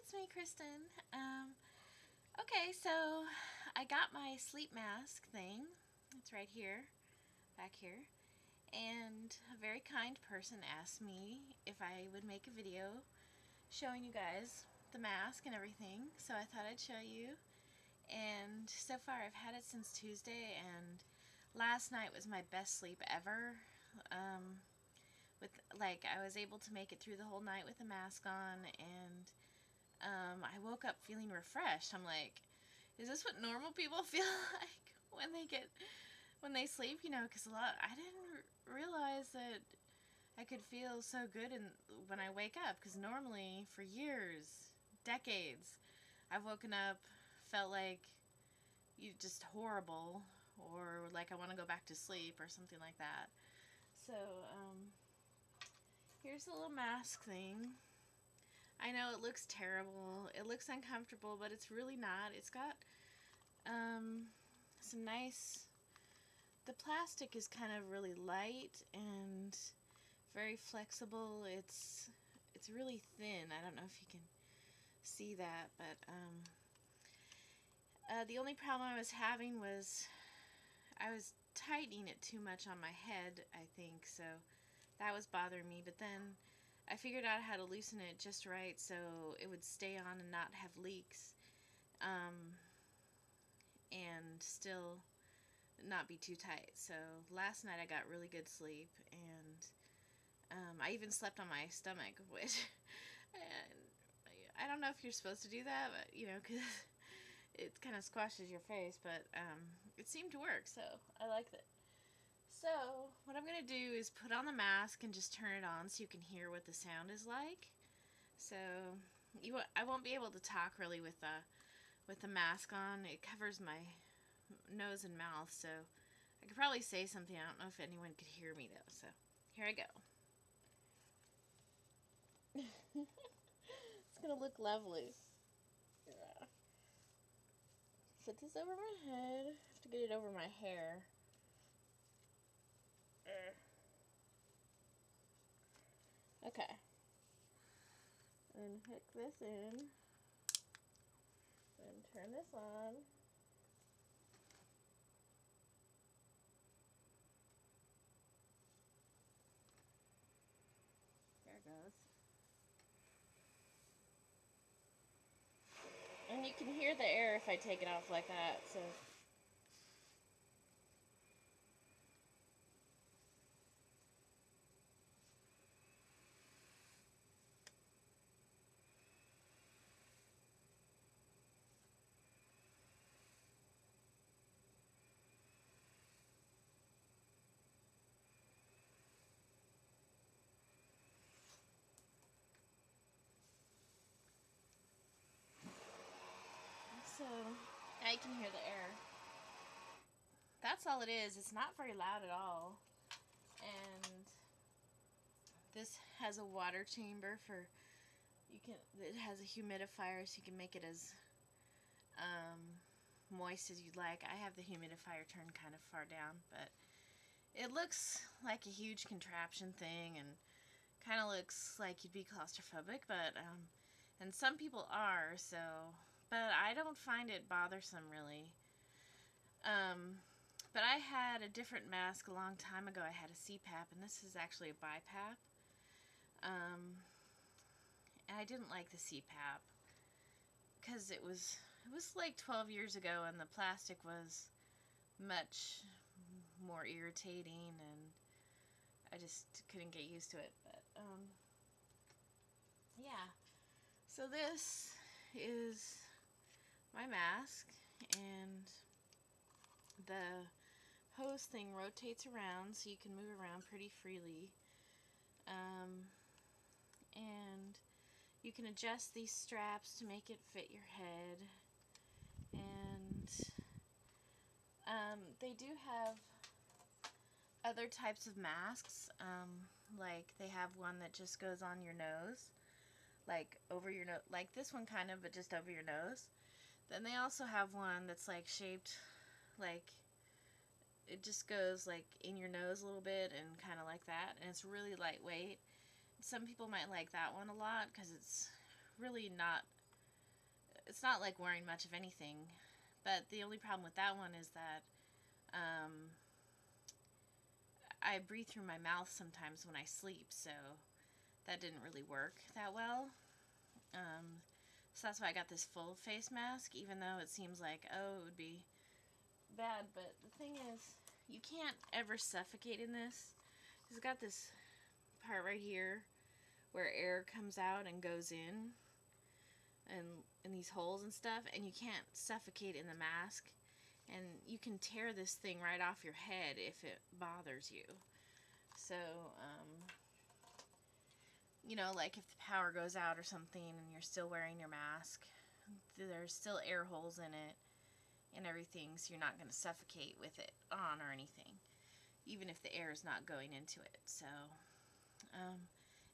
it's me, Kristen. Okay, so I got my sleep mask thing. It's right here, back here. And a very kind person asked me if I would make a video showing you guys the mask and everything. So I thought I'd show you. And so far I've had it since Tuesday, and last night was my best sleep ever. I was able to make it through the whole night with the mask on, and I woke up feeling refreshed. I'm like, is this what normal people feel like when they sleep? Because I didn't realize that I could feel so good when I wake up. Because normally, for years, decades, I've woken up, felt like just horrible, or like I want to go back to sleep or something like that. So here's the little mask thing. I know it looks terrible. It looks uncomfortable, but it's really not. It's got some nice. The plastic is kind of really light and very flexible. It's really thin. I don't know if you can see that, but the only problem I was having was I was tightening it too much on my head, I think, so that was bothering me. But then I figured out how to loosen it just right so it would stay on and not have leaks, and still not be too tight. So last night I got really good sleep, and I even slept on my stomach, which I don't know if you're supposed to do that, but because it kind of squashes your face, but it seemed to work, so I like it. So what I'm going to do is put on the mask and just turn it on so you can hear what the sound is like. So I won't be able to talk really with the mask on. It covers my nose and mouth, so I could probably say something. I don't know if anyone could hear me though, so here I go. It's going to look lovely. Yeah. Put this over my head. I have to get it over my hair. Okay. And hook this in. And turn this on. There it goes. And you can hear the air if I take it off like that, so. So, now you can hear the air. That's all it is. It's not very loud at all. And this has a water chamber it has a humidifier so you can make it as moist as you'd like. I have the humidifier turned kind of far down, but it looks like a huge contraption thing and kind of looks like you'd be claustrophobic, but and some people are, so, but I don't find it bothersome really. But I had a different mask a long time ago. I had a CPAP, and this is actually a BiPAP. And I didn't like the CPAP because it was like 12 years ago, and the plastic was much more irritating, and I just couldn't get used to it. But yeah. So this is my mask, and the hose thing rotates around so you can move around pretty freely. And you can adjust these straps to make it fit your head. And they do have other types of masks. Like they have one that just goes on your nose, like over your nose, like this one kind of, but just over your nose. Then they also have one that's like shaped like it just goes like in your nose a little bit and kind of like that, and it's really lightweight. Some people might like that one a lot because it's really not it's not like wearing much of anything. But the only problem with that one is that um, I breathe through my mouth sometimes when I sleep, so that didn't really work that well. Um, so that's why I got this full face mask, even though it seems like, oh, it would be bad. But the thing is, you can't ever suffocate in this. It's got this part right here where air comes out and goes and in these holes and stuff, and you can't suffocate in the mask. And you can tear this thing right off your head if it bothers you. So, like if the power goes out or something and you're still wearing your mask, there's still air holes in it and everything, so you're not going to suffocate with it on or anything, even if the air is not going into it. So,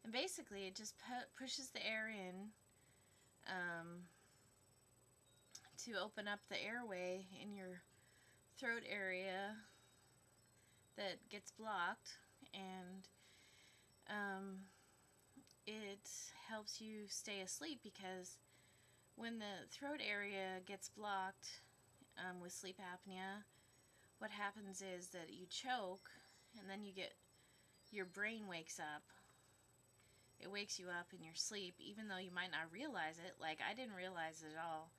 and basically it just pushes the air in to open up the airway in your throat area that gets blocked, and it helps you stay asleep, because when the throat area gets blocked with sleep apnea, what happens is that you choke, and then your brain wakes up. It wakes you up in your sleep, even though you might not realize it. Like, I didn't realize it at all.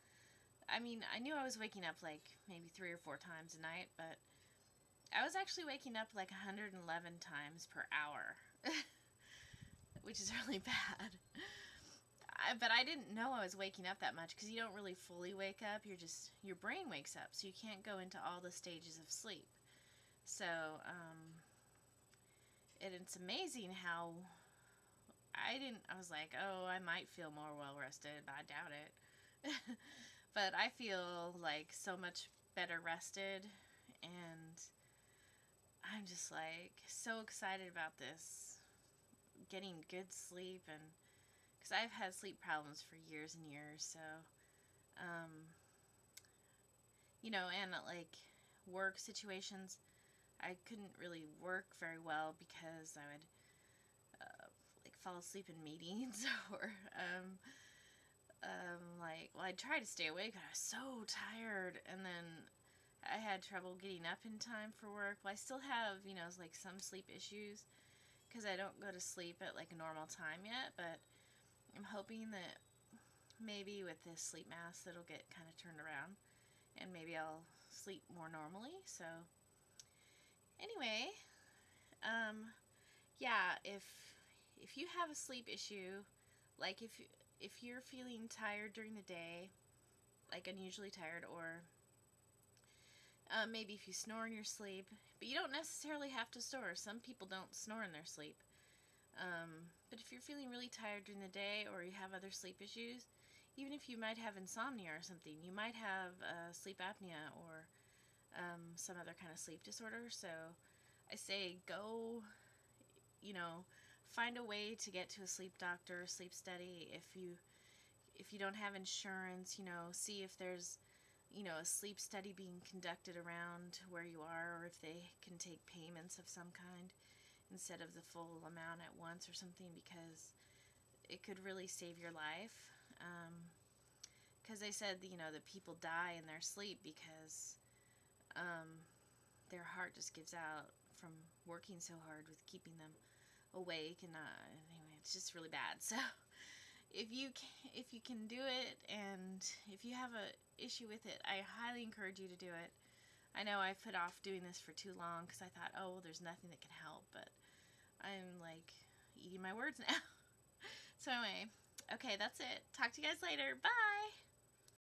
I mean, I knew I was waking up like maybe 3 or 4 times a night, but I was actually waking up like 111 times per hour, which is really bad. But I didn't know I was waking up that much, because you don't really fully wake up. Your brain wakes up, so you can't go into all the stages of sleep. So, it's amazing how I was like, oh, I might feel more well rested, but I doubt it. But I feel like so much better rested, and I'm just like so excited about this, getting good sleep, and because I've had sleep problems for years and years. So, and like work situations, I couldn't really work very well because I would like fall asleep in meetings or I'd try to stay awake. I was so tired, and then I had trouble getting up in time for work. Well, I still have like some sleep issues because I don't go to sleep at like a normal time yet, but I'm hoping that maybe with this sleep mask it'll get kind of turned around, and maybe I'll sleep more normally. So anyway, yeah, if you have a sleep issue, like if you're feeling tired during the day, like unusually tired, or maybe if you snore in your sleep, but you don't necessarily have to snore. Some people don't snore in their sleep. But if you're feeling really tired during the day, or you have other sleep issues, even if you might have insomnia or something, you might have sleep apnea or some other kind of sleep disorder. So I say go, find a way to get to a sleep doctor, sleep study. If you don't have insurance, see if there's a sleep study being conducted around where you are, or if they can take payments of some kind instead of the full amount at once or something, because it could really save your life. Because they said, that people die in their sleep because their heart just gives out from working so hard with keeping them awake, and anyway, it's just really bad. So if you can do it, and if you have a issue with it, I highly encourage you to do it. I know I've put off doing this for too long because I thought, oh, well, there's nothing that can help, but I'm like eating my words now. So anyway, okay, that's it. Talk to you guys later. Bye.